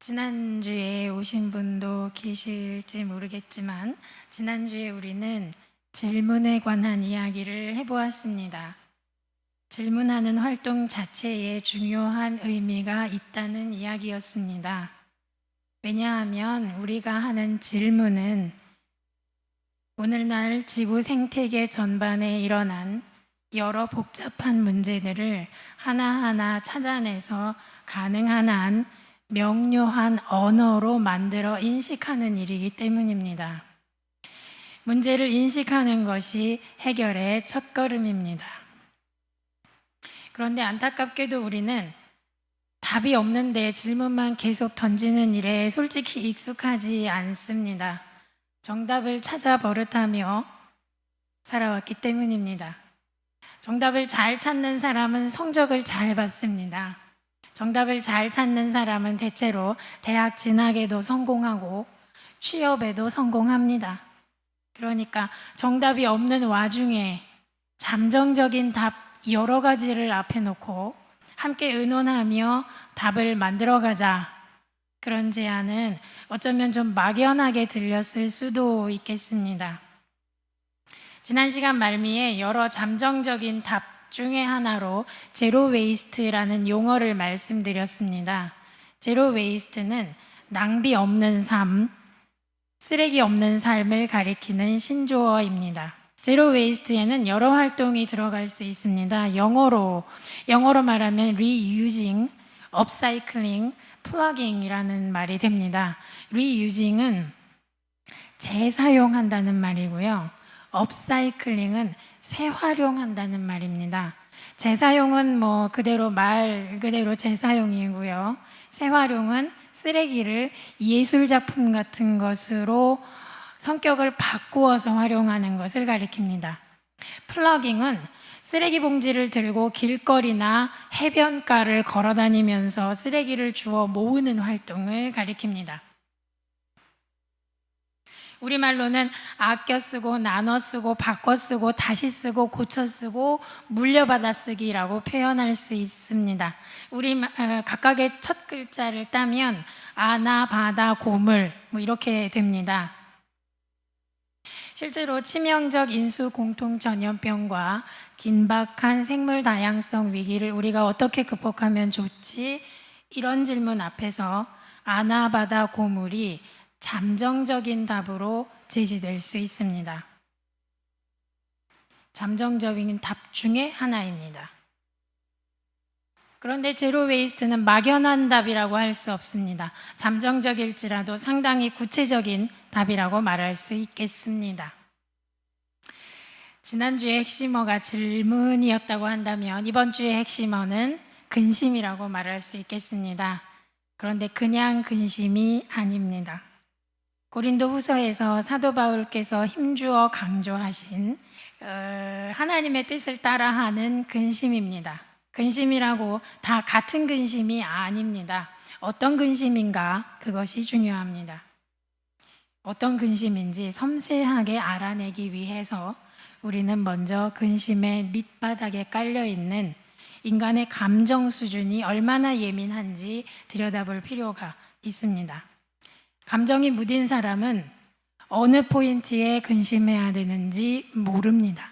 지난주에 오신 분도 계실지 모르겠지만 지난주에 우리는 질문에 관한 이야기를 해보았습니다. 질문하는 활동 자체에 중요한 의미가 있다는 이야기였습니다. 왜냐하면 우리가 하는 질문은 오늘날 지구 생태계 전반에 일어난 여러 복잡한 문제들을 하나하나 찾아내서 가능한 한 명료한 언어로 만들어 인식하는 일이기 때문입니다. 문제를 인식하는 것이 해결의 첫걸음입니다. 그런데 안타깝게도 우리는 답이 없는데 질문만 계속 던지는 일에 솔직히 익숙하지 않습니다. 정답을 찾아 버릇하며 살아왔기 때문입니다. 정답을 잘 찾는 사람은 성적을 잘 받습니다. 정답을 잘 찾는 사람은 대체로 대학 진학에도 성공하고 취업에도 성공합니다. 그러니까 정답이 없는 와중에 잠정적인 답 여러 가지를 앞에 놓고 함께 의논하며 답을 만들어가자, 그런 제안은 어쩌면 좀 막연하게 들렸을 수도 있겠습니다. 지난 시간 말미에 여러 잠정적인 답 중에 하나로 제로 웨이스트라는 용어를 말씀드렸습니다. 제로 웨이스트는 낭비 없는 삶, 쓰레기 없는 삶을 가리키는 신조어입니다. 제로 웨이스트에는 여러 활동이 들어갈 수 있습니다. 영어로 말하면 reusing, upcycling, plugging이라는 말이 됩니다. reusing은 재사용한다는 말이고요. 업사이클링은 재활용한다는 말입니다. 재사용은 말 그대로 재사용이고요. 재활용은 쓰레기를 예술작품 같은 것으로 성격을 바꾸어서 활용하는 것을 가리킵니다. 플러깅은 쓰레기 봉지를 들고 길거리나 해변가를 걸어다니면서 쓰레기를 주워 모으는 활동을 가리킵니다. 우리말로는 아껴 쓰고 나눠 쓰고 바꿔 쓰고 다시 쓰고 고쳐 쓰고 물려받아 쓰기라고 표현할 수 있습니다. 우리 각각의 첫 글자를 따면 아나 바다 고물 이렇게 됩니다. 실제로 치명적 인수 공통 전염병과 긴박한 생물 다양성 위기를 우리가 어떻게 극복하면 좋지? 이런 질문 앞에서 아나 바다 고물이 잠정적인 답으로 제시될 수 있습니다. 잠정적인 답 중에 하나입니다. 그런데 제로 웨이스트는 막연한 답이라고 할 수 없습니다. 잠정적일지라도 상당히 구체적인 답이라고 말할 수 있겠습니다. 지난주에 핵심어가 질문이었다고 한다면 이번 주의 핵심어는 근심이라고 말할 수 있겠습니다. 그런데 그냥 근심이 아닙니다. 고린도 후서에서 사도 바울께서 힘주어 강조하신 하나님의 뜻을 따라하는 근심입니다. 근심이라고 다 같은 근심이 아닙니다. 어떤 근심인가, 그것이 중요합니다. 어떤 근심인지 섬세하게 알아내기 위해서 우리는 먼저 근심의 밑바닥에 깔려있는 인간의 감정 수준이 얼마나 예민한지 들여다볼 필요가 있습니다. 감정이 무딘 사람은 어느 포인트에 근심해야 되는지 모릅니다.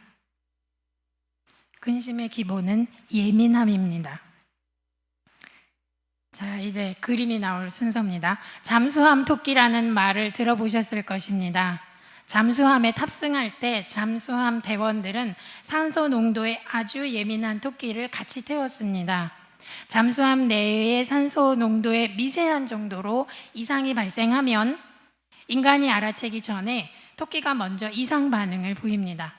근심의 기본은 예민함입니다. 자, 이제 그림이 나올 순서입니다. 잠수함 토끼라는 말을 들어보셨을 것입니다. 잠수함에 탑승할 때 잠수함 대원들은 산소 농도에 아주 예민한 토끼를 같이 태웠습니다. 잠수함 내의 산소 농도의 미세한 정도로 이상이 발생하면 인간이 알아채기 전에 토끼가 먼저 이상 반응을 보입니다.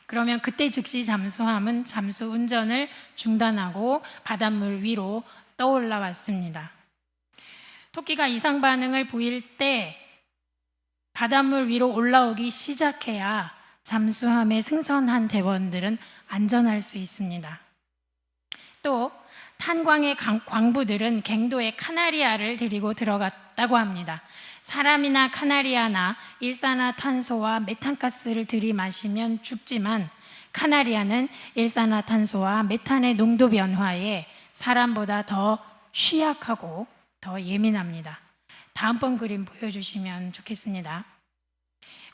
그러면 그때 즉시 잠수함은 잠수 운전을 중단하고 바닷물 위로 떠올라 왔습니다. 토끼가 이상 반응을 보일 때 바닷물 위로 올라오기 시작해야 잠수함에 승선한 대원들은 안전할 수 있습니다. 또 탄광의 광부들은 갱도에 카나리아를 데리고 들어갔다고 합니다. 사람이나 카나리아나 일산화탄소와 메탄가스를 들이마시면 죽지만 카나리아는 일산화탄소와 메탄의 농도 변화에 사람보다 더 취약하고 더 예민합니다. 다음번 그림 보여주시면 좋겠습니다.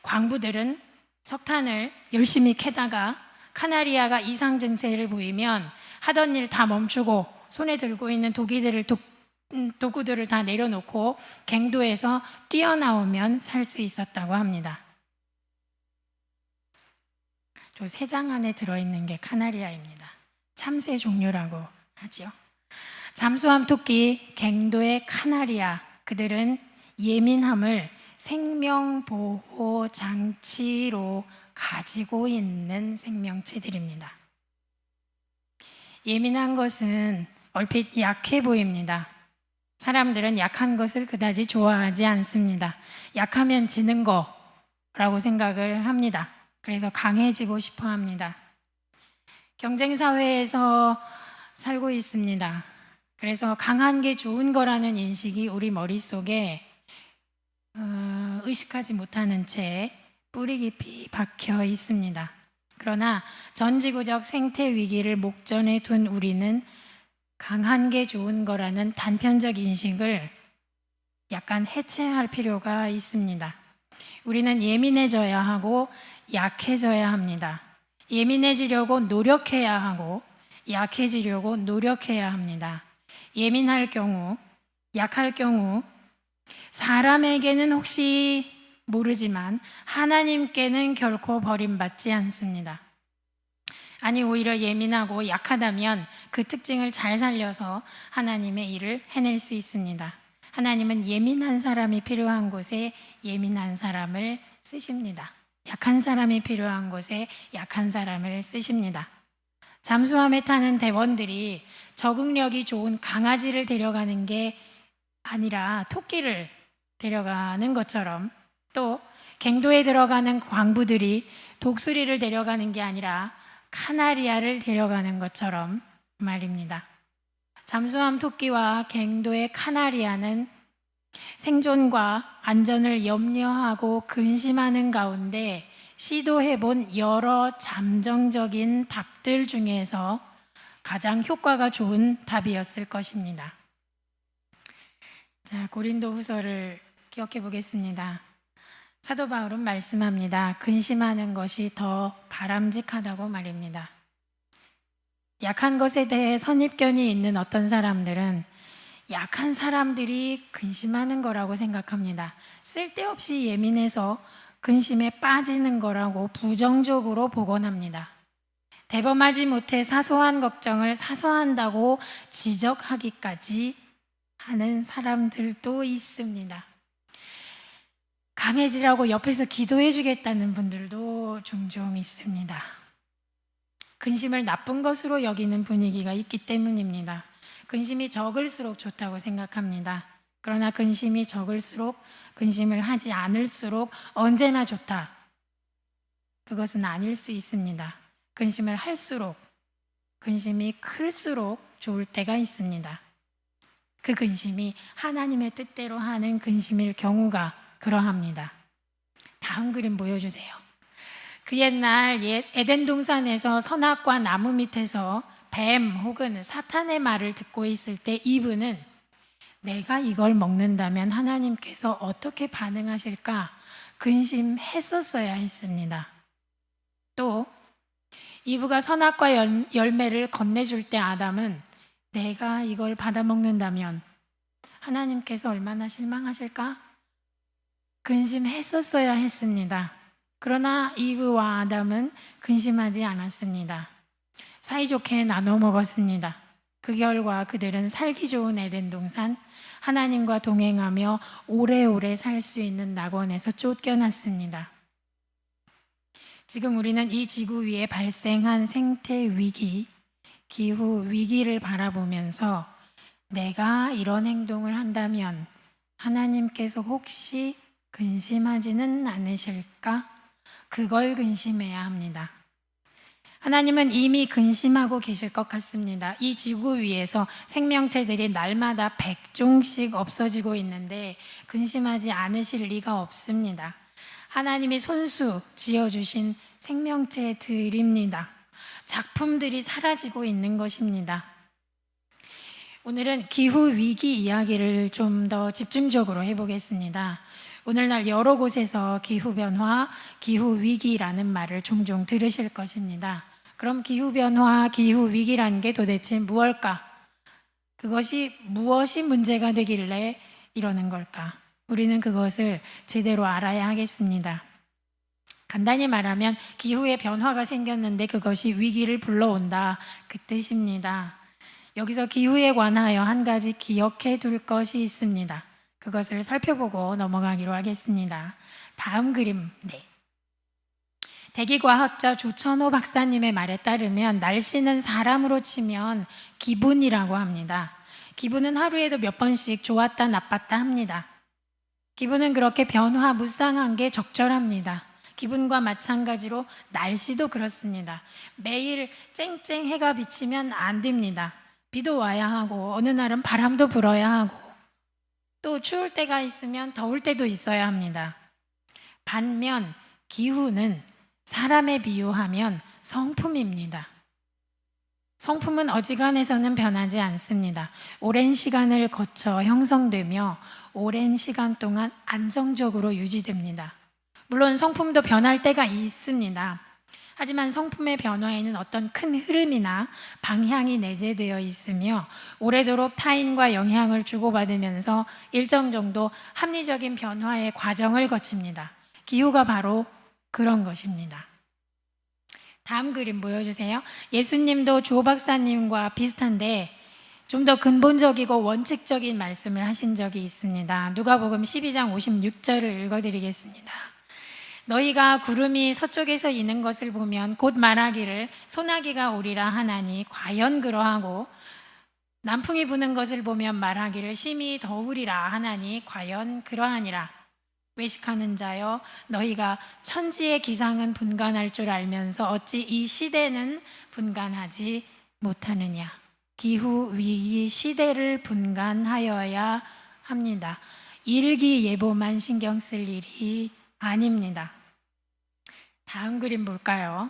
광부들은 석탄을 열심히 캐다가 카나리아가 이상 증세를 보이면 하던 일 다 멈추고 손에 들고 있는 도구들을 다 내려놓고 갱도에서 뛰어나오면 살 수 있었다고 합니다. 저 세 장 안에 들어있는 게 카나리아입니다. 참새 종류라고 하죠. 잠수함 토끼, 갱도의 카나리아, 그들은 예민함을 생명보호 장치로 가지고 있는 생명체들입니다. 예민한 것은 얼핏 약해 보입니다. 사람들은 약한 것을 그다지 좋아하지 않습니다. 약하면 지는 거라고 생각을 합니다. 그래서 강해지고 싶어 합니다. 경쟁사회에서 살고 있습니다. 그래서 강한 게 좋은 거라는 인식이 우리 머릿속에 의식하지 못하는 채 뿌리 깊이 박혀 있습니다. 그러나 전지구적 생태 위기를 목전에 둔 우리는 강한 게 좋은 거라는 단편적 인식을 약간 해체할 필요가 있습니다. 우리는 예민해져야 하고 약해져야 합니다. 예민해지려고 노력해야 하고 약해지려고 노력해야 합니다. 예민할 경우, 약할 경우 사람에게는 혹시 모르지만 하나님께는 결코 버림받지 않습니다. 아니, 오히려 예민하고 약하다면 그 특징을 잘 살려서 하나님의 일을 해낼 수 있습니다. 하나님은 예민한 사람이 필요한 곳에 예민한 사람을 쓰십니다. 약한 사람이 필요한 곳에 약한 사람을 쓰십니다. 잠수함에 타는 대원들이 적응력이 좋은 강아지를 데려가는 게 아니라 토끼를 데려가는 것처럼, 또 갱도에 들어가는 광부들이 독수리를 데려가는 게 아니라 카나리아를 데려가는 것처럼 말입니다. 잠수함 토끼와 갱도의 카나리아는 생존과 안전을 염려하고 근심하는 가운데 시도해본 여러 잠정적인 답들 중에서 가장 효과가 좋은 답이었을 것입니다. 자, 고린도 후서를 기억해 보겠습니다. 사도 바울은 말씀합니다. 근심하는 것이 더 바람직하다고 말입니다. 약한 것에 대해 선입견이 있는 어떤 사람들은 약한 사람들이 근심하는 거라고 생각합니다. 쓸데없이 예민해서 근심에 빠지는 거라고 부정적으로 보곤합니다. 대범하지 못해 사소한 걱정을 사소한다고 지적하기까지 하는 사람들도 있습니다. 강해지라고 옆에서 기도해 주겠다는 분들도 종종 있습니다. 근심을 나쁜 것으로 여기는 분위기가 있기 때문입니다. 근심이 적을수록 좋다고 생각합니다. 그러나 근심이 적을수록, 근심을 하지 않을수록 언제나 좋다. 그것은 아닐 수 있습니다. 근심을 할수록, 근심이 클수록 좋을 때가 있습니다. 그 근심이 하나님의 뜻대로 하는 근심일 경우가 그러합니다. 다음 그림 보여주세요. 그 옛날 에덴 동산에서 선악과 나무 밑에서 뱀 혹은 사탄의 말을 듣고 있을 때 이브는 내가 이걸 먹는다면 하나님께서 어떻게 반응하실까 근심했었어야 했습니다. 또 이브가 선악과 열매를 건네줄 때 아담은 내가 이걸 받아 먹는다면 하나님께서 얼마나 실망하실까 근심했었어야 했습니다. 그러나 이브와 아담은 근심하지 않았습니다. 사이좋게 나눠 먹었습니다. 그 결과 그들은 살기 좋은 에덴 동산, 하나님과 동행하며 오래오래 살 수 있는 낙원에서 쫓겨났습니다. 지금 우리는 이 지구 위에 발생한 생태 위기, 기후 위기를 바라보면서 내가 이런 행동을 한다면 하나님께서 혹시 근심하지는 않으실까? 그걸 근심해야 합니다. 하나님은 이미 근심하고 계실 것 같습니다. 이 지구 위에서 생명체들이 날마다 100종씩 없어지고 있는데 근심하지 않으실 리가 없습니다. 하나님이 손수 지어주신 생명체들입니다. 작품들이 사라지고 있는 것입니다. 오늘은 기후 위기 이야기를 좀 더 집중적으로 해보겠습니다. 오늘날 여러 곳에서 기후 변화, 기후 위기라는 말을 종종 들으실 것입니다. 그럼 기후 변화, 기후 위기라는 게 도대체 무엇일까? 그것이 무엇이 문제가 되길래 이러는 걸까? 우리는 그것을 제대로 알아야 하겠습니다. 간단히 말하면 기후의 변화가 생겼는데 그것이 위기를 불러온다, 그 뜻입니다. 여기서 기후에 관하여 한 가지 기억해 둘 것이 있습니다. 그것을 살펴보고 넘어가기로 하겠습니다. 다음 그림. 대기과학자 조천호 박사님의 말에 따르면 날씨는 사람으로 치면 기분이라고 합니다. 기분은 하루에도 몇 번씩 좋았다 나빴다 합니다. 기분은 그렇게 변화무쌍한 게 적절합니다. 기분과 마찬가지로 날씨도 그렇습니다. 매일 쨍쨍 해가 비치면 안 됩니다. 비도 와야 하고 어느 날은 바람도 불어야 하고 또 추울 때가 있으면 더울 때도 있어야 합니다. 반면 기후는 사람에 비유하면 성품입니다. 성품은 어지간해서는 변하지 않습니다. 오랜 시간을 거쳐 형성되며 오랜 시간 동안 안정적으로 유지됩니다. 물론 성품도 변할 때가 있습니다. 하지만 성품의 변화에는 어떤 큰 흐름이나 방향이 내재되어 있으며 오래도록 타인과 영향을 주고받으면서 일정 정도 합리적인 변화의 과정을 거칩니다. 기후가 바로 그런 것입니다. 다음 그림 보여주세요. 예수님도 조 박사님과 비슷한데 좀 더 근본적이고 원칙적인 말씀을 하신 적이 있습니다. 누가복음 12장 56절을 읽어드리겠습니다. 너희가 구름이 서쪽에서 이는 것을 보면 곧 말하기를 소나기가 오리라 하나니 과연 그러하고 남풍이 부는 것을 보면 말하기를 심히 더우리라 하나니 과연 그러하니라. 외식하는 자여 너희가 천지의 기상은 분간할 줄 알면서 어찌 이 시대는 분간하지 못하느냐. 기후 위기 시대를 분간하여야 합니다. 일기예보만 신경 쓸 일이 아닙니다. 다음 그림 볼까요?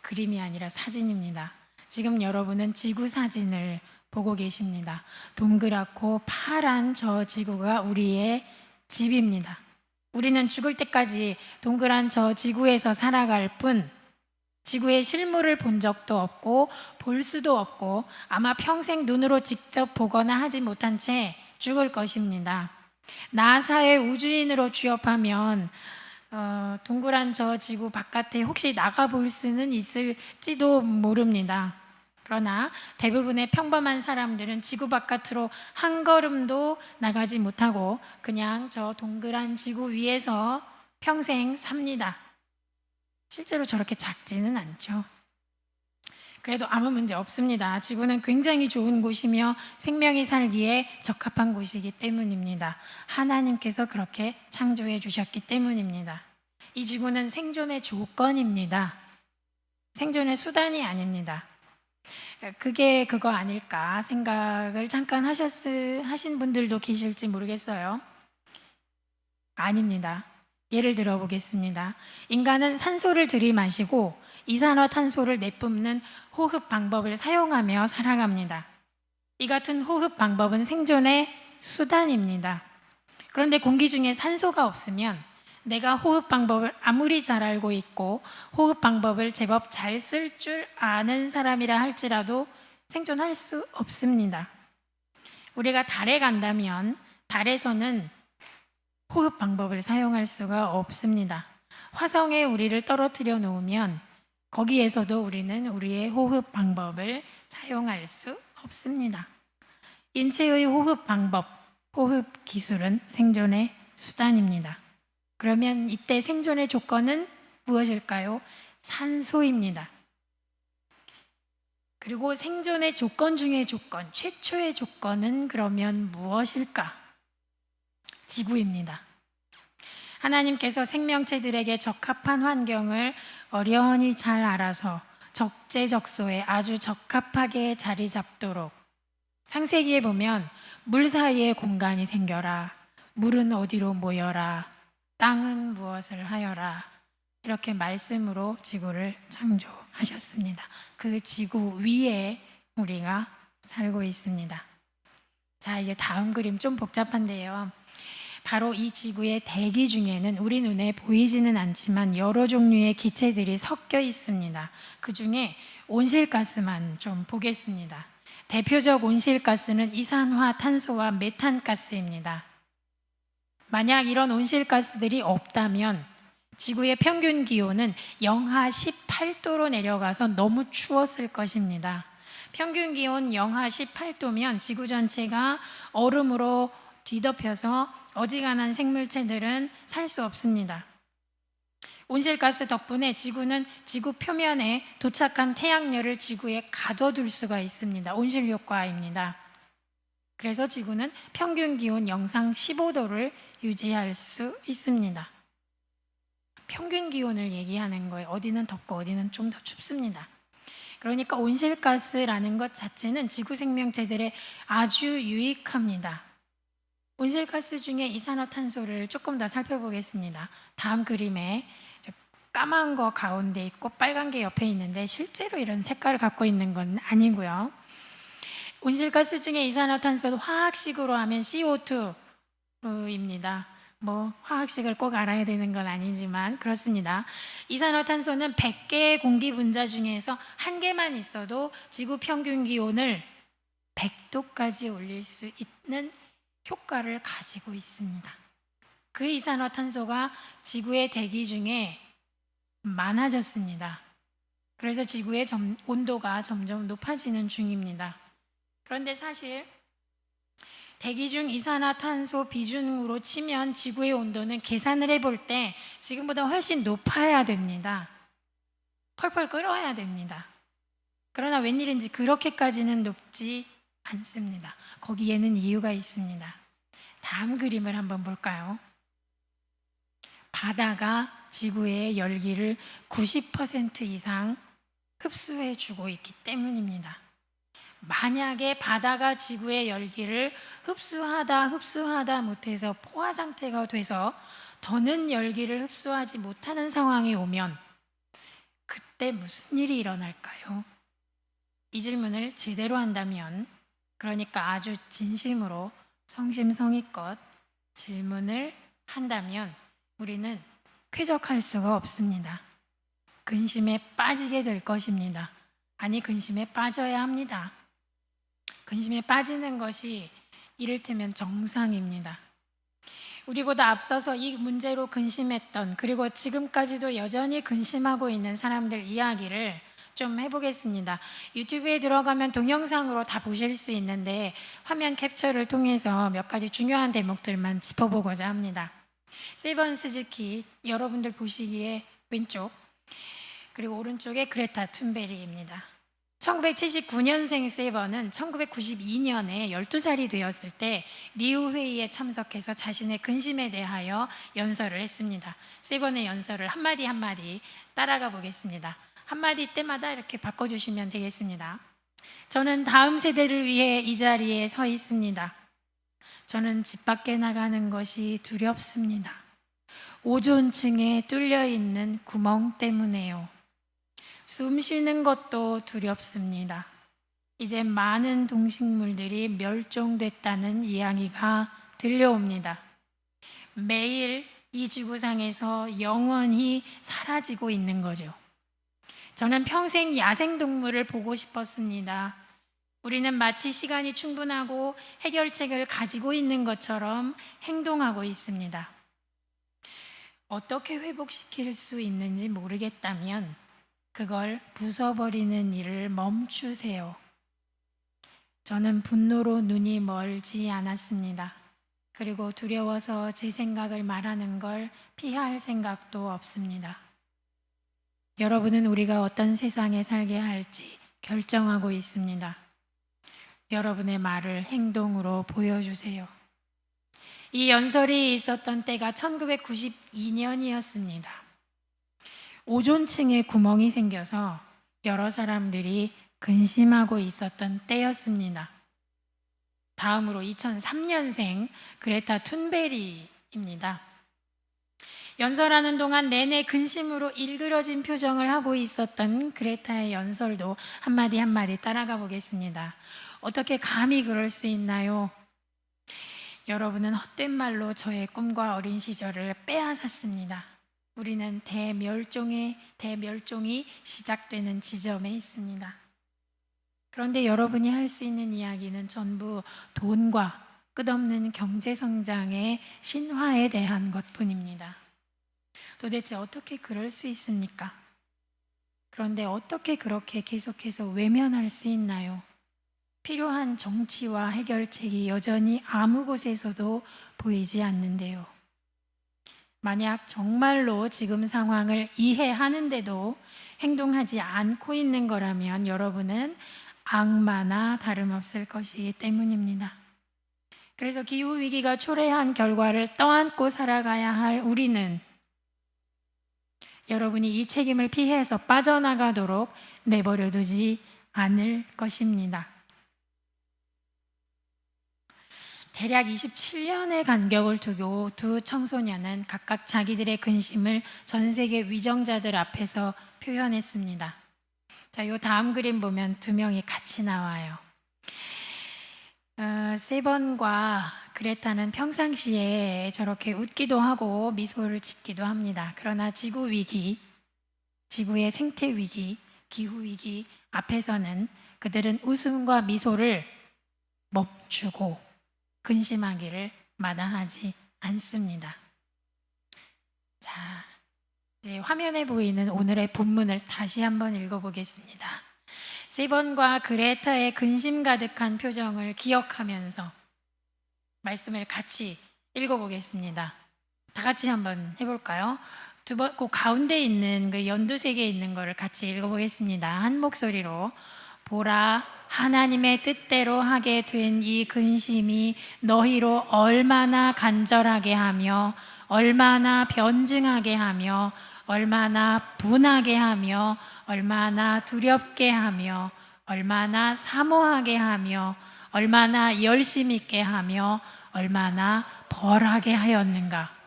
그림이 아니라 사진입니다. 지금 여러분은 지구 사진을 보고 계십니다. 동그랗고 파란 저 지구가 우리의 집입니다. 우리는 죽을 때까지 동그란 저 지구에서 살아갈 뿐 지구의 실물을 본 적도 없고 볼 수도 없고 아마 평생 눈으로 직접 보거나 하지 못한 채 죽을 것입니다. 나사의 우주인으로 취업하면 동그란 저 지구 바깥에 혹시 나가볼 수는 있을지도 모릅니다. 그러나 대부분의 평범한 사람들은 지구 바깥으로 한 걸음도 나가지 못하고 그냥 저 동그란 지구 위에서 평생 삽니다. 실제로 저렇게 작지는 않죠. 그래도 아무 문제 없습니다. 지구는 굉장히 좋은 곳이며 생명이 살기에 적합한 곳이기 때문입니다. 하나님께서 그렇게 창조해 주셨기 때문입니다. 이 지구는 생존의 조건입니다. 생존의 수단이 아닙니다. 그게 그거 아닐까 생각을 잠깐 하신 분들도 계실지 모르겠어요. 아닙니다. 예를 들어 보겠습니다. 인간은 산소를 들이마시고 이산화탄소를 내뿜는 호흡 방법을 사용하며 살아갑니다. 이 같은 호흡 방법은 생존의 수단입니다. 그런데 공기 중에 산소가 없으면 내가 호흡 방법을 아무리 잘 알고 있고 호흡 방법을 제법 잘 쓸 줄 아는 사람이라 할지라도 생존할 수 없습니다. 우리가 달에 간다면 달에서는 호흡 방법을 사용할 수가 없습니다. 화성에 우리를 떨어뜨려 놓으면 거기에서도 우리는 우리의 호흡 방법을 사용할 수 없습니다. 인체의 호흡 방법, 호흡 기술은 생존의 수단입니다. 그러면 이때 생존의 조건은 무엇일까요? 산소입니다. 그리고 생존의 조건 중의 조건, 최초의 조건은 그러면 무엇일까? 지구입니다. 하나님께서 생명체들에게 적합한 환경을 어련히 잘 알아서 적재적소에 아주 적합하게 자리 잡도록 창세기에 보면 물 사이에 공간이 생겨라, 물은 어디로 모여라, 땅은 무엇을 하여라 이렇게 말씀으로 지구를 창조하셨습니다. 그 지구 위에 우리가 살고 있습니다. 자, 이제 다음 그림 좀 복잡한데요. 바로 이 지구의 대기 중에는 우리 눈에 보이지는 않지만 여러 종류의 기체들이 섞여 있습니다. 그 중에 온실가스만 좀 보겠습니다. 대표적 온실가스는 이산화탄소와 메탄가스입니다. 만약 이런 온실가스들이 없다면 지구의 평균 기온은 영하 18도로 내려가서 너무 추웠을 것입니다. 평균 기온 영하 18도면 지구 전체가 얼음으로 뒤덮여서 어지간한 생물체들은 살 수 없습니다. 온실가스 덕분에 지구는 지구 표면에 도착한 태양열을 지구에 가둬둘 수가 있습니다. 온실 효과입니다. 그래서 지구는 평균 기온 영상 15도를 유지할 수 있습니다. 평균 기온을 얘기하는 거예요. 어디는 덥고 어디는 좀 더 춥습니다. 그러니까 온실가스라는 것 자체는 지구 생명체들에 아주 유익합니다. 온실가스 중에 이산화탄소를 조금 더 살펴보겠습니다. 다음 그림에 까만 거 가운데 있고 빨간 게 옆에 있는데 실제로 이런 색깔을 갖고 있는 건 아니고요. 온실가스 중에 이산화탄소는 화학식으로 하면 CO2입니다. 뭐 화학식을 꼭 알아야 되는 건 아니지만 그렇습니다. 이산화탄소는 100개의 공기 분자 중에서 한 개만 있어도 지구 평균 기온을 100도까지 올릴 수 있는 효과를 가지고 있습니다. 그 이산화탄소가 지구의 대기 중에 많아졌습니다. 그래서 지구의 온도가 점점 높아지는 중입니다. 그런데 사실 대기 중 이산화탄소 비중으로 치면 지구의 온도는 계산을 해볼 때 지금보다 훨씬 높아야 됩니다. 펄펄 끓어야 됩니다. 그러나 웬일인지 그렇게까지는 높지 않습니다. 거기에는 이유가 있습니다. 다음 그림을 한번 볼까요? 바다가 지구의 열기를 90% 이상 흡수해 주고 있기 때문입니다. 만약에 바다가 지구의 열기를 흡수하다 못해서 포화 상태가 돼서 더는 열기를 흡수하지 못하는 상황이 오면 그때 무슨 일이 일어날까요? 이 질문을 제대로 한다면, 그러니까 아주 진심으로 성심성의껏 질문을 한다면 우리는 쾌적할 수가 없습니다. 근심에 빠지게 될 것입니다. 아니, 근심에 빠져야 합니다. 근심에 빠지는 것이 이를테면 정상입니다. 우리보다 앞서서 이 문제로 근심했던, 그리고 지금까지도 여전히 근심하고 있는 사람들 이야기를 좀 해보겠습니다. 유튜브에 들어가면 동영상으로 다 보실 수 있는데 화면 캡처를 통해서 몇 가지 중요한 대목들만 짚어보고자 합니다. 세번 스즈키, 여러분들 보시기에 왼쪽, 그리고 오른쪽에 그레타 툰베리입니다. 1979년생 세번은 1992년에 12살이 되었을 때 리우 회의에 참석해서 자신의 근심에 대하여 연설을 했습니다. 세번의 연설을 한마디 한마디 따라가 보겠습니다. 한마디 때마다 이렇게 바꿔주시면 되겠습니다. 저는 다음 세대를 위해 이 자리에 서 있습니다. 저는 집 밖에 나가는 것이 두렵습니다. 오존층에 뚫려 있는 구멍 때문에요. 숨 쉬는 것도 두렵습니다. 이제 많은 동식물들이 멸종됐다는 이야기가 들려옵니다. 매일 이 지구상에서 영원히 사라지고 있는 거죠. 저는 평생 야생동물을 보고 싶었습니다. 우리는 마치 시간이 충분하고 해결책을 가지고 있는 것처럼 행동하고 있습니다. 어떻게 회복시킬 수 있는지 모르겠다면 그걸 부숴버리는 일을 멈추세요. 저는 분노로 눈이 멀지 않았습니다. 그리고 두려워서 제 생각을 말하는 걸 피할 생각도 없습니다. 여러분은 우리가 어떤 세상에 살게 할지 결정하고 있습니다. 여러분의 말을 행동으로 보여주세요. 이 연설이 있었던 때가 1992년이었습니다. 오존층에 구멍이 생겨서 여러 사람들이 근심하고 있었던 때였습니다. 다음으로 2003년생 그레타 툰베리입니다. 연설하는 동안 내내 근심으로 일그러진 표정을 하고 있었던 그레타의 연설도 한마디 한마디 따라가 보겠습니다. 어떻게 감히 그럴 수 있나요? 여러분은 헛된 말로 저의 꿈과 어린 시절을 빼앗았습니다. 우리는 대멸종이 시작되는 지점에 있습니다. 그런데 여러분이 할 수 있는 이야기는 전부 돈과 끝없는 경제 성장의 신화에 대한 것뿐입니다. 도대체 어떻게 그럴 수 있습니까? 그런데 어떻게 그렇게 계속해서 외면할 수 있나요? 필요한 정치와 해결책이 여전히 아무 곳에서도 보이지 않는데요. 만약 정말로 지금 상황을 이해하는데도 행동하지 않고 있는 거라면 여러분은 악마나 다름없을 것이기 때문입니다. 그래서 기후위기가 초래한 결과를 떠안고 살아가야 할 우리는 여러분이 이 책임을 피해서 빠져나가도록 내버려 두지 않을 것입니다. 대략 27년의 간격을 두고 두 청소년은 각각 자기들의 근심을 전 세계 위정자들 앞에서 표현했습니다. 자, 요 다음 그림 보면 두 명이 같이 나와요. 세번과 그레타는 평상시에 저렇게 웃기도 하고 미소를 짓기도 합니다. 그러나 지구 위기, 지구의 생태 위기, 기후 위기 앞에서는 그들은 웃음과 미소를 멈추고 근심하기를 마다하지 않습니다. 자, 이제 화면에 보이는 오늘의 본문을 다시 한번 읽어보겠습니다. 세번과 그레타의 근심 가득한 표정을 기억하면서 말씀을 같이 읽어보겠습니다. 다 같이 한번 해볼까요? 두 번, 그 가운데 있는 그 연두색에 있는 거를 같이 읽어보겠습니다. 한 목소리로. 보라, 하나님의 뜻대로 하게 된 이 근심이 너희로 얼마나 간절하게 하며 얼마나 변증하게 하며 얼마나 분하게 하며 얼마나 두렵게 하며 얼마나 사모하게 하며 얼마나 열심 있게 하며 얼마나 벌하게 하였는가.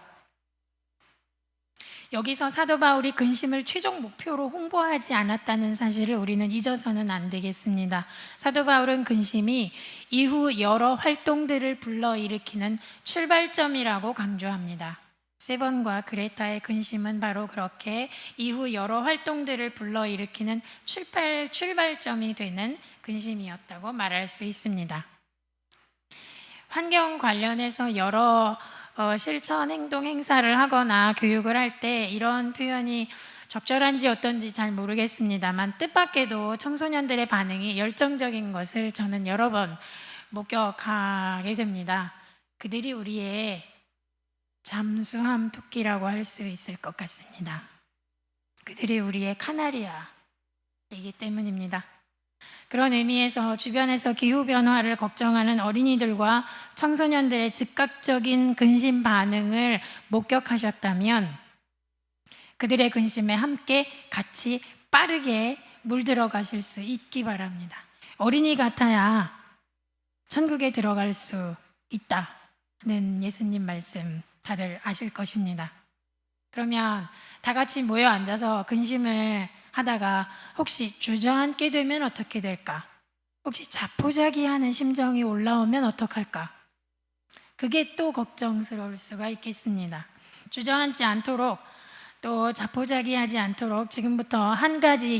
여기서 사도 바울이 근심을 최종 목표로 홍보하지 않았다는 사실을 우리는 잊어서는 안 되겠습니다. 사도 바울은 근심이 이후 여러 활동들을 불러일으키는 출발점이라고 강조합니다. 세번과 그레타의 근심은 바로 그렇게 이후 여러 활동들을 불러일으키는 출발점이 되는 근심이었다고 말할 수 있습니다. 환경 관련해서 여러 실천 행동 행사를 하거나 교육을 할 때 이런 표현이 적절한지 어떤지 잘 모르겠습니다만 뜻밖에도 청소년들의 반응이 열정적인 것을 저는 여러 번 목격하게 됩니다. 그들이 우리의 잠수함 토끼라고 할 수 있을 것 같습니다. 그들이 우리의 카나리아이기 때문입니다. 그런 의미에서 주변에서 기후변화를 걱정하는 어린이들과 청소년들의 즉각적인 근심 반응을 목격하셨다면 그들의 근심에 함께 같이 빠르게 물들어 가실 수 있기 바랍니다. 어린이 같아야 천국에 들어갈 수 있다는 예수님 말씀 다들 아실 것입니다. 그러면 다 같이 모여 앉아서 근심을 하다가 혹시 주저앉게 되면 어떻게 될까? 혹시 자포자기하는 심정이 올라오면 어떡할까? 그게 또 걱정스러울 수가 있겠습니다. 주저앉지 않도록 또 자포자기하지 않도록 지금부터 한 가지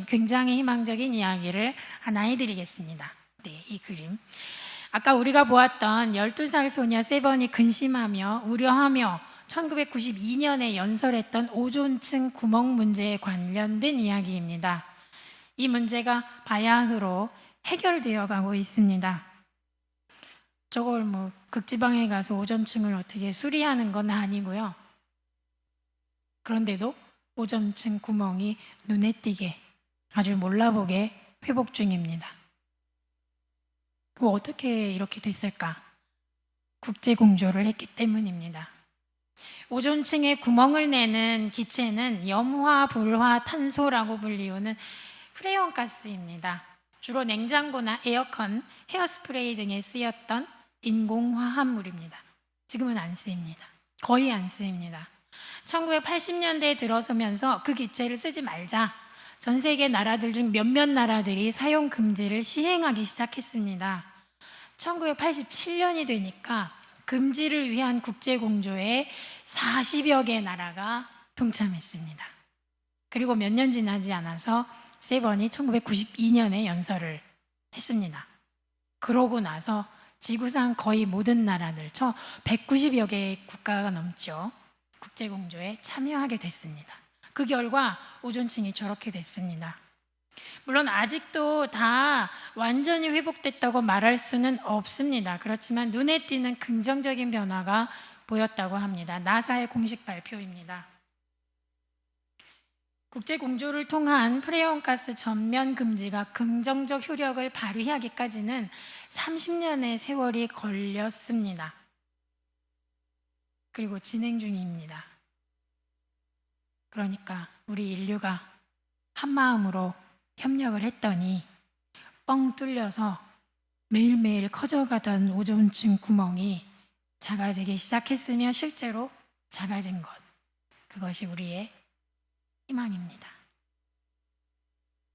굉장히 희망적인 이야기를 하나 해드리겠습니다. 네, 이 그림. 아까 우리가 보았던 12살 소녀 세번이 근심하며 우려하며 1992년에 연설했던 오존층 구멍 문제에 관련된 이야기입니다. 이 문제가 바야흐로 해결되어 가고 있습니다. 저걸 극지방에 가서 오존층을 어떻게 수리하는 건 아니고요. 그런데도 오존층 구멍이 눈에 띄게 아주 몰라보게 회복 중입니다. 그럼 어떻게 이렇게 됐을까? 국제공조를 했기 때문입니다. 오존층에 구멍을 내는 기체는 염화, 불화, 탄소라고 불리우는 프레온 가스입니다. 주로 냉장고나 에어컨, 헤어스프레이 등에 쓰였던 인공화합물입니다. 지금은 안 쓰입니다. 거의 안 쓰입니다. 1980년대에 들어서면서 그 기체를 쓰지 말자. 전 세계 나라들 중 몇몇 나라들이 사용 금지를 시행하기 시작했습니다. 1987년이 되니까 금지를 위한 국제공조에 40여 개 나라가 동참했습니다. 그리고 몇 년 지나지 않아서 세번이 1992년에 연설을 했습니다. 그러고 나서 지구상 거의 모든 나라들, 190여 개의 국가가 넘죠. 국제공조에 참여하게 됐습니다. 그 결과 오존층이 저렇게 됐습니다. 물론 아직도 다 완전히 회복됐다고 말할 수는 없습니다. 그렇지만 눈에 띄는 긍정적인 변화가 보였다고 합니다. 나사의 공식 발표입니다. 국제공조를 통한 프레온가스 전면 금지가 긍정적 효력을 발휘하기까지는 30년의 세월이 걸렸습니다. 그리고 진행 중입니다. 그러니까 우리 인류가 한마음으로 협력을 했더니 뻥 뚫려서 매일매일 커져가던 오존층 구멍이 작아지기 시작했으며 실제로 작아진 것, 그것이 우리의 희망입니다.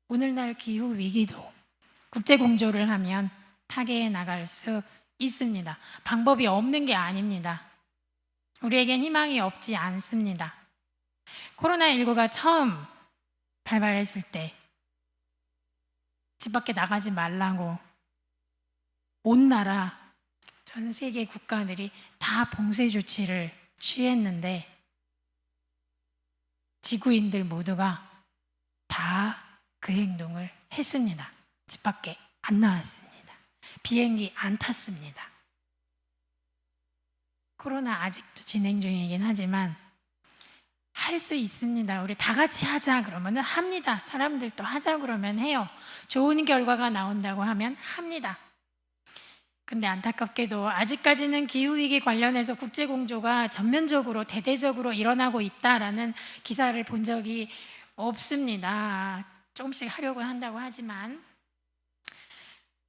오늘날 기후 위기도 국제공조를 하면 타개해 나갈 수 있습니다. 방법이 없는 게 아닙니다. 우리에겐 희망이 없지 않습니다. 코로나19가 처음 발발했을 때 집 밖에 나가지 말라고 온 나라, 전 세계 국가들이 다 봉쇄 조치를 취했는데 지구인들 모두가 다 그 행동을 했습니다. 집 밖에 안 나왔습니다. 비행기 안 탔습니다. 코로나 아직도 진행 중이긴 하지만 할 수 있습니다. 우리 다 같이 하자 그러면 합니다. 사람들도 하자 그러면 해요. 좋은 결과가 나온다고 하면 합니다. 근데 안타깝게도 아직까지는 기후위기 관련해서 국제공조가 전면적으로 대대적으로 일어나고 있다라는 기사를 본 적이 없습니다. 조금씩 하려고 한다고 하지만,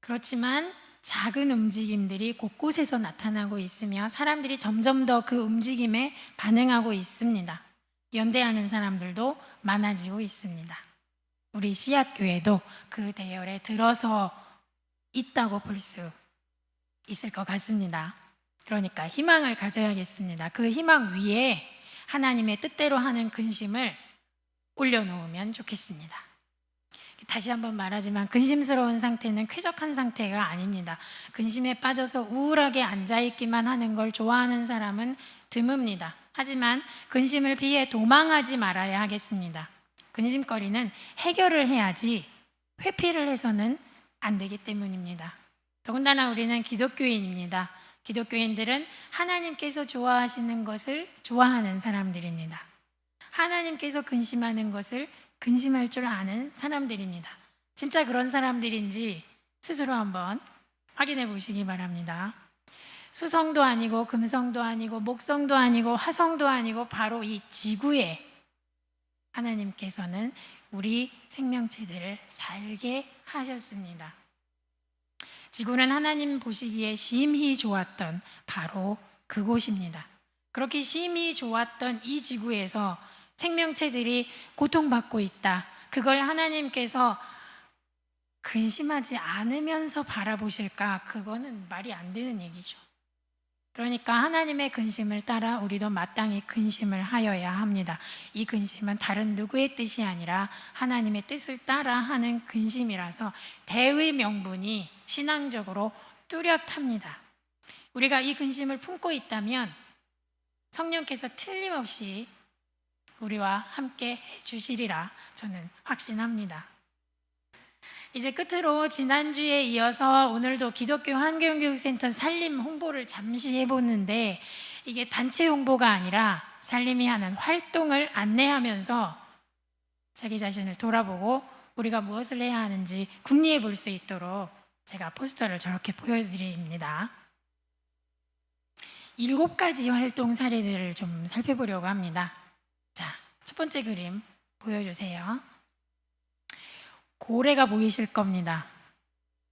그렇지만 작은 움직임들이 곳곳에서 나타나고 있으며 사람들이 점점 더 그 움직임에 반응하고 있습니다. 연대하는 사람들도 많아지고 있습니다. 우리 씨앗교회도 그 대열에 들어서 있다고 볼 수 있을 것 같습니다. 그러니까 희망을 가져야겠습니다. 그 희망 위에 하나님의 뜻대로 하는 근심을 올려놓으면 좋겠습니다. 다시 한번 말하지만 근심스러운 상태는 쾌적한 상태가 아닙니다. 근심에 빠져서 우울하게 앉아있기만 하는 걸 좋아하는 사람은 드뭅니다. 하지만 근심을 피해 도망하지 말아야 하겠습니다. 근심거리는 해결을 해야지 회피를 해서는 안 되기 때문입니다. 더군다나 우리는 기독교인입니다. 기독교인들은 하나님께서 좋아하시는 것을 좋아하는 사람들입니다. 하나님께서 근심하는 것을 근심할 줄 아는 사람들입니다. 진짜 그런 사람들인지 스스로 한번 확인해 보시기 바랍니다. 수성도 아니고 금성도 아니고 목성도 아니고 화성도 아니고 바로 이 지구에 하나님께서는 우리 생명체들을 살게 하셨습니다. 지구는 하나님 보시기에 심히 좋았던 바로 그곳입니다. 그렇게 심히 좋았던 이 지구에서 생명체들이 고통받고 있다. 그걸 하나님께서 근심하지 않으면서 바라보실까? 그거는 말이 안 되는 얘기죠. 그러니까 하나님의 근심을 따라 우리도 마땅히 근심을 하여야 합니다. 이 근심은 다른 누구의 뜻이 아니라 하나님의 뜻을 따라 하는 근심이라서 대의 명분이 신앙적으로 뚜렷합니다. 우리가 이 근심을 품고 있다면 성령께서 틀림없이 우리와 함께 해주시리라 저는 확신합니다. 이제 끝으로 지난주에 이어서 오늘도 기독교 환경교육센터 살림 홍보를 잠시 해보는데, 이게 단체 홍보가 아니라 살림이 하는 활동을 안내하면서 자기 자신을 돌아보고 우리가 무엇을 해야 하는지 궁리해 볼 수 있도록 제가 포스터를 저렇게 보여드립니다. 7가지 활동 사례들을 좀 살펴보려고 합니다. 자, 첫 번째 그림 보여주세요. 고래가 보이실 겁니다.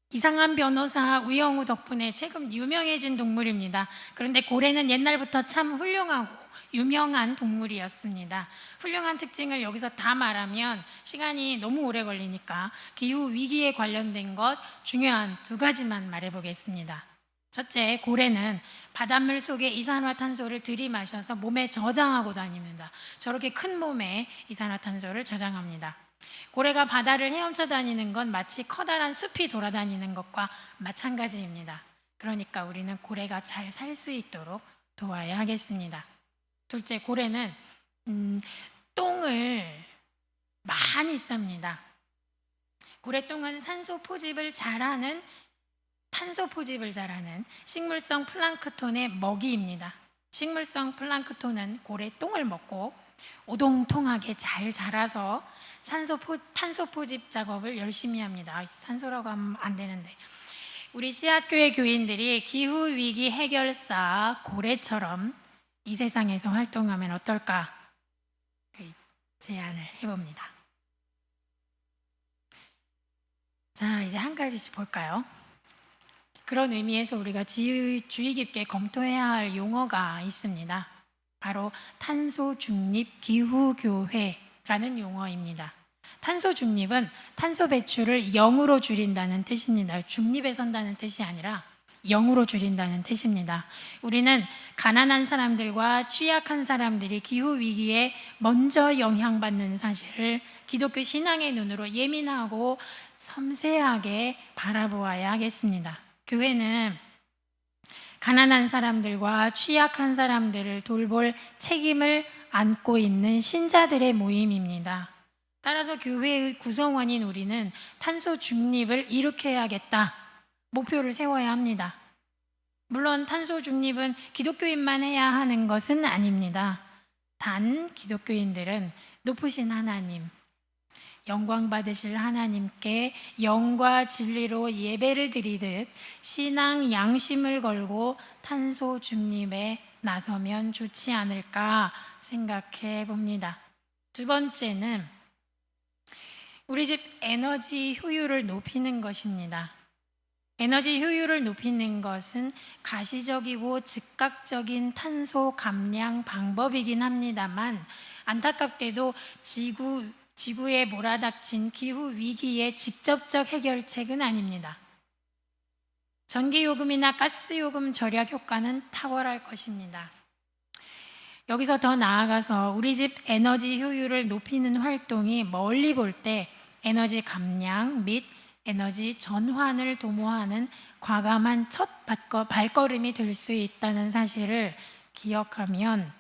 이상한 변호사 우영우 덕분에 최근 유명해진 동물입니다. 그런데 고래는 옛날부터 참 훌륭하고 유명한 동물이었습니다. 훌륭한 특징을 여기서 다 말하면 시간이 너무 오래 걸리니까 기후 위기에 관련된 것 중요한 2가지만 말해보겠습니다. 첫째, 고래는 바닷물 속에 이산화탄소를 들이마셔서 몸에 저장하고 다닙니다. 저렇게 큰 몸에 이산화탄소를 저장합니다. 고래가 바다를 헤엄쳐 다니는 건 마치 커다란 숲이 돌아다니는 것과 마찬가지입니다. 그러니까 우리는 고래가 잘 살 수 있도록 도와야 하겠습니다. 둘째, 고래는 똥을 많이 쌉니다. 고래똥은 산소 포집을 잘하는, 탄소 포집을 잘하는 식물성 플랑크톤의 먹이입니다. 식물성 플랑크톤은 고래똥을 먹고 오동통하게 잘 자라서 탄소 포집 작업을 열심히 합니다. 산소라고 하면 안 되는데. 우리 씨앗교회 교인들이 기후위기 해결사 고래처럼 이 세상에서 활동하면 어떨까? 제안을 해봅니다. 자, 이제 한 가지씩 볼까요? 그런 의미에서 우리가 주의 깊게 검토해야 할 용어가 있습니다. 바로 탄소 중립 기후교회라는 용어입니다. 탄소 중립은 탄소 배출을 0으로 줄인다는 뜻입니다. 중립에 선다는 뜻이 아니라 0으로 줄인다는 뜻입니다. 우리는 가난한 사람들과 취약한 사람들이 기후 위기에 먼저 영향받는 사실을 기독교 신앙의 눈으로 예민하고 섬세하게 바라보아야 하겠습니다. 교회는 가난한 사람들과 취약한 사람들을 돌볼 책임을 안고 있는 신자들의 모임입니다. 따라서 교회의 구성원인 우리는 탄소 중립을 일으켜야겠다 목표를 세워야 합니다. 물론 탄소 중립은 기독교인만 해야 하는 것은 아닙니다. 단 기독교인들은 높으신 하나님, 영광 받으실 하나님께 영과 진리로 예배를 드리듯 신앙 양심을 걸고 탄소 중립에 나서면 좋지 않을까 생각해 봅니다. 두 번째는 우리 집 에너지 효율을 높이는 것입니다. 에너지 효율을 높이는 것은 가시적이고 즉각적인 탄소 감량 방법이긴 합니다만 안타깝게도 지구에 몰아닥친 기후 위기의 직접적 해결책은 아닙니다. 전기요금이나 가스요금 절약 효과는 탁월할 것입니다. 여기서 더 나아가서 우리 집 에너지 효율을 높이는 활동이 멀리 볼 때 에너지 감량 및 에너지 전환을 도모하는 과감한 첫 발걸음이 될 수 있다는 사실을 기억하면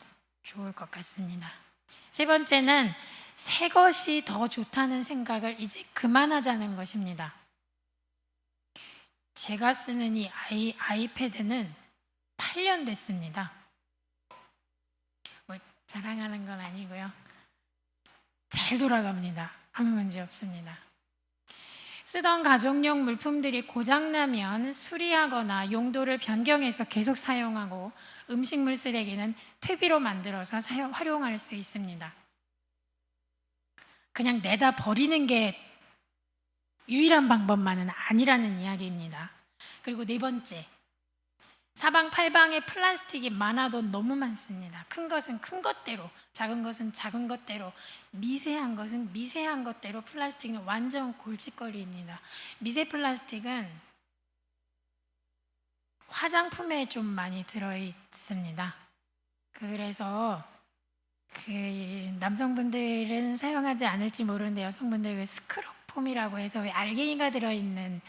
좋을 것 같습니다. 세 번째는 새 것이 더 좋다는 생각을 이제 그만하자는 것입니다. 제가 쓰는 이 아이패드는 8년 됐습니다. 뭐 자랑하는 건 아니고요. 잘 돌아갑니다. 아무 문제 없습니다. 쓰던 가정용 물품들이 고장나면 수리하거나 용도를 변경해서 계속 사용하고 음식물 쓰레기는 퇴비로 만들어서 활용할 수 있습니다. 그냥 내다 버리는 게 유일한 방법만은 아니라는 이야기입니다. 그리고 네 번째, 사방팔방에 플라스틱이 많아도 너무 많습니다. 큰 것은 큰 것대로, 작은 것은 작은 것대로, 미세한 것은 미세한 것대로 플라스틱은 완전 골칫거리입니다. 미세 플라스틱은 화장품에 좀 많이 들어있습니다. 그래서 남성분들은 사용하지 않을지 모르는데 여성분들 왜 스크럽폼이라고 해서 왜 알갱이가 들어있는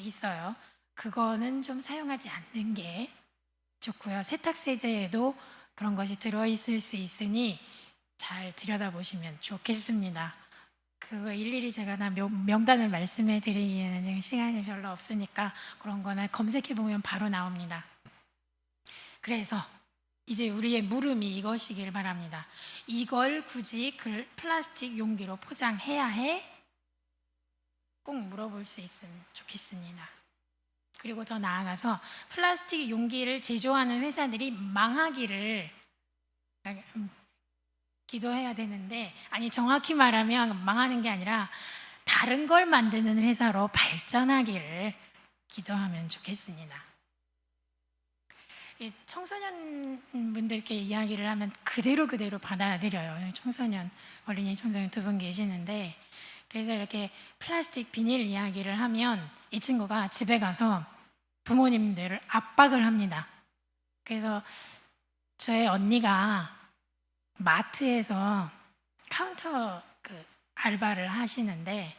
있어요. 그거는 좀 사용하지 않는 게 좋고요. 세탁세제에도 그런 것이 들어있을 수 있으니 잘 들여다보시면 좋겠습니다. 그거 일일이 제가 다 명단을 말씀해 드리기에는 지금 시간이 별로 없으니까 그런 거는 검색해 보면 바로 나옵니다. 그래서 이제 우리의 물음이 이것이길 바랍니다. 이걸 굳이 플라스틱 용기로 포장해야 해? 꼭 물어볼 수 있으면 좋겠습니다. 그리고 더 나아가서 플라스틱 용기를 제조하는 회사들이 망하기를 기도해야 되는데, 아니 정확히 말하면 망하는 게 아니라 다른 걸 만드는 회사로 발전하기를 기도하면 좋겠습니다. 청소년 분들께 이야기를 하면 그대로 받아들여요. 어린이 청소년 두 분 계시는데, 그래서 이렇게 플라스틱 비닐 이야기를 하면 이 친구가 집에 가서 부모님들을 압박을 합니다. 그래서 저의 언니가 마트에서 카운터 알바를 하시는데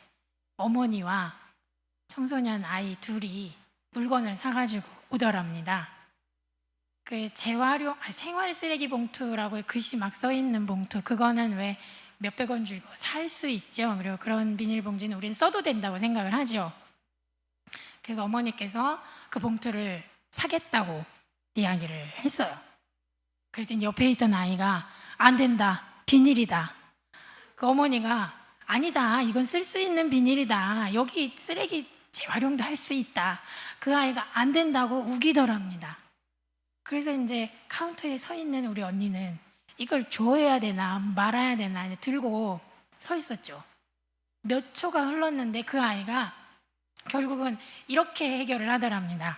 어머니와 청소년 아이 둘이 물건을 사가지고 오더랍니다. 재활용 생활 쓰레기 봉투라고 글씨 막 써 있는 봉투, 그거는 왜 몇백 원 주고 살 수 있죠. 그리고 그런 비닐봉지는 우린 써도 된다고 생각을 하죠. 그래서 어머니께서 그 봉투를 사겠다고 이야기를 했어요. 그랬더니 옆에 있던 아이가 안 된다, 비닐이다. 그 어머니가 아니다, 이건 쓸 수 있는 비닐이다, 여기 쓰레기 재활용도 할 수 있다. 그 아이가 안 된다고 우기더랍니다. 그래서 이제 카운터에 서 있는 우리 언니는 이걸 줘야 되나 말아야 되나 들고 서 있었죠. 몇 초가 흘렀는데 그 아이가 결국은 이렇게 해결을 하더랍니다.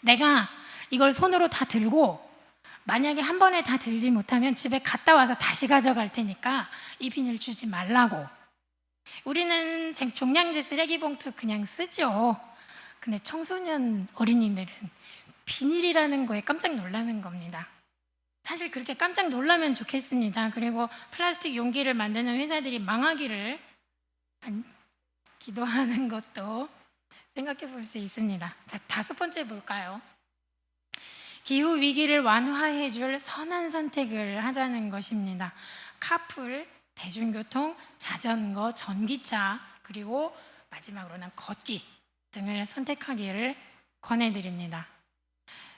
내가 이걸 손으로 다 들고 만약에 한 번에 다 들지 못하면 집에 갔다 와서 다시 가져갈 테니까 이 비닐 주지 말라고. 우리는 종량제 쓰레기 봉투 그냥 쓰죠. 근데 청소년 어린이들은 비닐이라는 거에 깜짝 놀라는 겁니다. 사실 그렇게 깜짝 놀라면 좋겠습니다. 그리고 플라스틱 용기를 만드는 회사들이 망하기를 기도하는 것도 생각해 볼 수 있습니다. 자, 5번째 볼까요? 기후 위기를 완화해 줄 선한 선택을 하자는 것입니다. 카풀, 대중교통, 자전거, 전기차, 그리고 마지막으로는 걷기 등을 선택하기를 권해드립니다.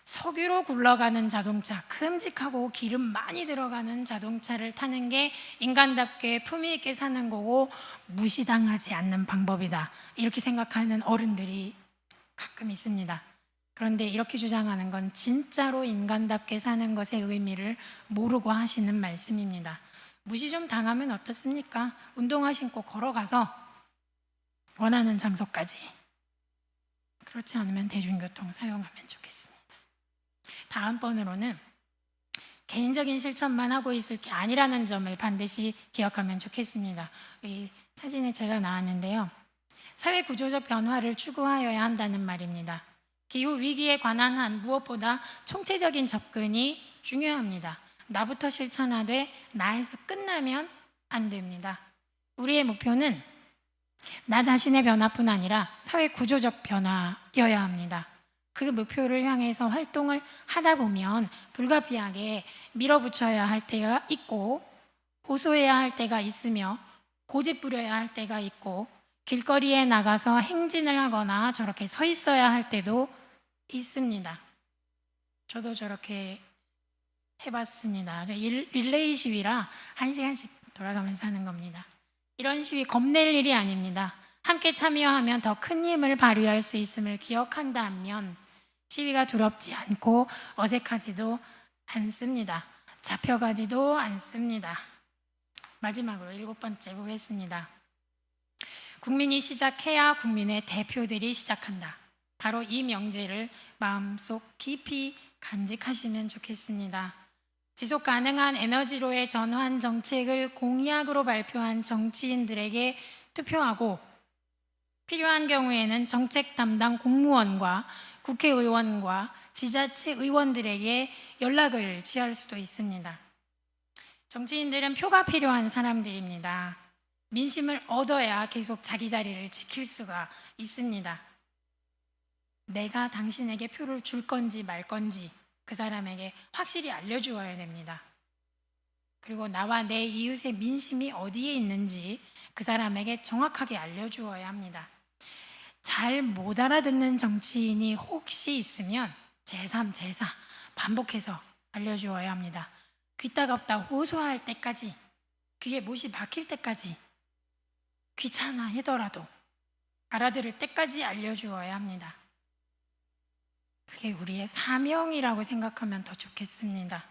석유로 굴러가는 자동차, 큼직하고 기름 많이 들어가는 자동차를 타는 게 인간답게 품위 있게 사는 거고 무시당하지 않는 방법이다, 이렇게 생각하는 어른들이 가끔 있습니다. 그런데 이렇게 주장하는 건 진짜로 인간답게 사는 것의 의미를 모르고 하시는 말씀입니다. 무시 좀 당하면 어떻습니까? 운동화 신고 걸어가서 원하는 장소까지. 그렇지 않으면 대중교통 사용하면 좋겠습니다. 다음번으로는 개인적인 실천만 하고 있을 게 아니라는 점을 반드시 기억하면 좋겠습니다. 이 사진에 제가 나왔는데요. 사회 구조적 변화를 추구하여야 한다는 말입니다. 기후 위기에 관한 한 무엇보다 총체적인 접근이 중요합니다. 나부터 실천하되 나에서 끝나면 안 됩니다. 우리의 목표는 나 자신의 변화뿐 아니라 사회 구조적 변화여야 합니다. 그 목표를 향해서 활동을 하다 보면 불가피하게 밀어붙여야 할 때가 있고 호소해야 할 때가 있으며 고집부려야 할 때가 있고 길거리에 나가서 행진을 하거나 저렇게 서 있어야 할 때도 있습니다. 저도 저렇게 해봤습니다. 릴레이 시위라 1시간씩 돌아가면서 하는 겁니다. 이런 시위 겁낼 일이 아닙니다. 함께 참여하면 더 큰 힘을 발휘할 수 있음을 기억한다면 시위가 두렵지 않고 어색하지도 않습니다. 잡혀가지도 않습니다. 마지막으로 7번째 보겠습니다. 국민이 시작해야 국민의 대표들이 시작한다. 바로 이 명제를 마음속 깊이 간직하시면 좋겠습니다. 지속 가능한 에너지로의 전환 정책을 공약으로 발표한 정치인들에게 투표하고 필요한 경우에는 정책 담당 공무원과 국회의원과 지자체 의원들에게 연락을 취할 수도 있습니다. 정치인들은 표가 필요한 사람들입니다. 민심을 얻어야 계속 자기 자리를 지킬 수가 있습니다. 내가 당신에게 표를 줄 건지 말 건지 그 사람에게 확실히 알려주어야 됩니다. 그리고 나와 내 이웃의 민심이 어디에 있는지 그 사람에게 정확하게 알려주어야 합니다. 잘 못 알아듣는 정치인이 혹시 있으면 제3, 제4 반복해서 알려주어야 합니다. 귀따갑다 호소할 때까지, 귀에 못이 박힐 때까지, 귀찮아 하더라도 알아들을 때까지 알려주어야 합니다. 그게 우리의 사명이라고 생각하면 더 좋겠습니다.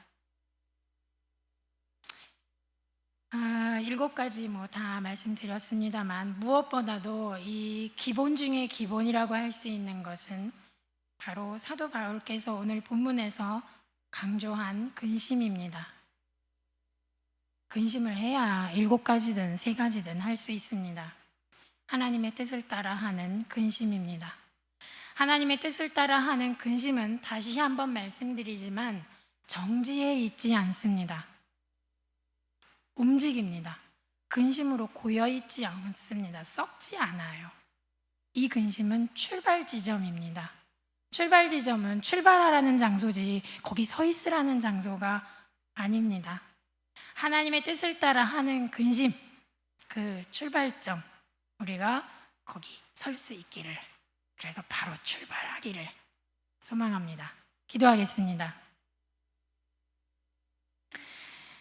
7가지 다 말씀드렸습니다만 무엇보다도 이 기본 중에 기본이라고 할 수 있는 것은 바로 사도 바울께서 오늘 본문에서 강조한 근심입니다. 근심을 해야 7가지든 3가지든 할 수 있습니다. 하나님의 뜻을 따라 하는 근심입니다. 하나님의 뜻을 따라 하는 근심은 다시 한번 말씀드리지만 정지해 있지 않습니다. 움직입니다. 근심으로 고여 있지 않습니다. 썩지 않아요. 이 근심은 출발 지점입니다. 출발 지점은 출발하라는 장소지 거기 서 있으라는 장소가 아닙니다. 하나님의 뜻을 따라 하는 근심, 그 출발점, 우리가 거기 설 수 있기를, 그래서 바로 출발하기를 소망합니다. 기도하겠습니다.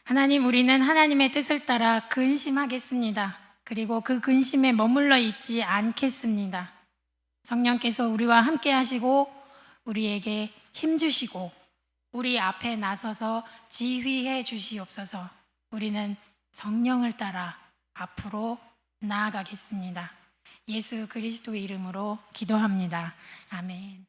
하나님, 우리는 하나님의 뜻을 따라 근심하겠습니다. 그리고 그 근심에 머물러 있지 않겠습니다. 성령께서 우리와 함께 하시고 우리에게 힘 주시고 우리 앞에 나서서 지휘해 주시옵소서. 우리는 성령을 따라 앞으로 나아가겠습니다. 예수 그리스도의 이름으로 기도합니다. 아멘.